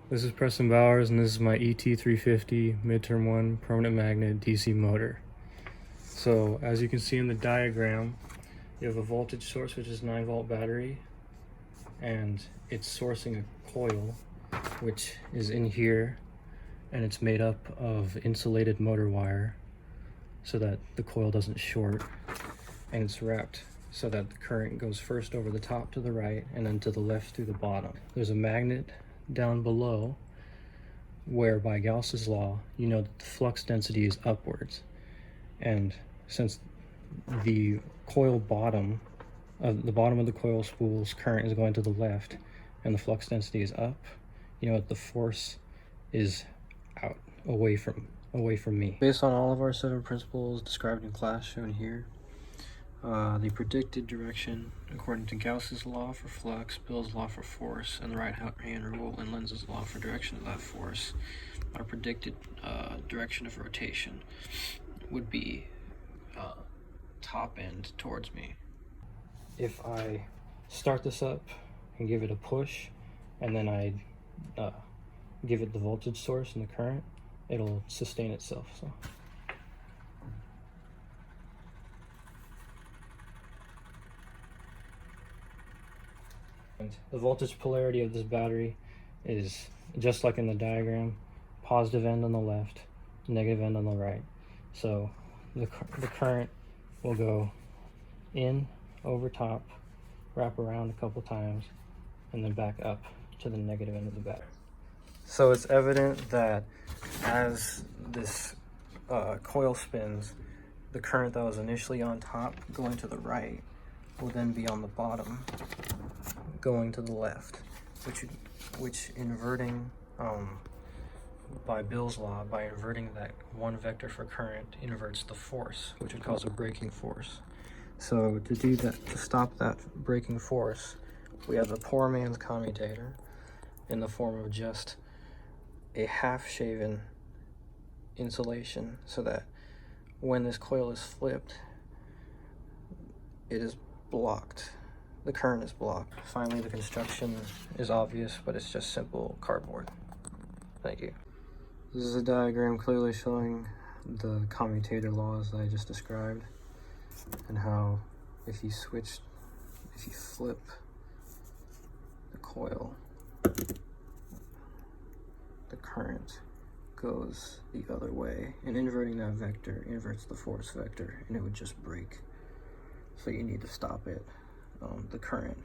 This is Preston Bowers, and this is my ET-350 midterm 1 permanent magnet DC motor. So as you can see in the diagram, you have a voltage source, which is 9-volt battery, and it's sourcing a coil which is in here, and it's made up of insulated motor wire so that the coil doesn't short, and it's wrapped so that the current goes first over the top to the right and then to the left through the bottom. There's a magnet down below where, by Gauss's law, you know that the flux density is upwards, and since the coil bottom of the coil spool's current is going to the left and the flux density is up, you know that the force is out, away from me. Based on all of our 7 principles described in class shown here, the predicted direction according to Gauss's law for flux, Bill's law for force, and the right-hand rule and Lenz's law for direction of that force, our predicted direction of rotation would be top end towards me. If I start this up and give it a push, and then I give it the voltage source and the current, it'll sustain itself. So. And the voltage polarity of this battery is just like in the diagram: positive end on the left, negative end on the right. So the current will go in over top, wrap around a couple times, and then back up to the negative end of the battery. So it's evident that as this coil spins, the current that was initially on top going to the right will then be on the bottom going to the left, which inverting by Bill's law, by inverting that one vector for current, inverts the force, which would cause a braking force. So to do that, to stop that braking force, we have a poor man's commutator in the form of just a half-shaven insulation, so that when this coil is flipped, it is blocked. The current is blocked. Finally, the construction is obvious, but it's just simple cardboard. Thank you. This is a diagram clearly showing the commutator laws that I just described, and how if you flip the coil, the current goes the other way, and inverting that vector inverts the force vector, and it would just break. So you need to stop it, the current,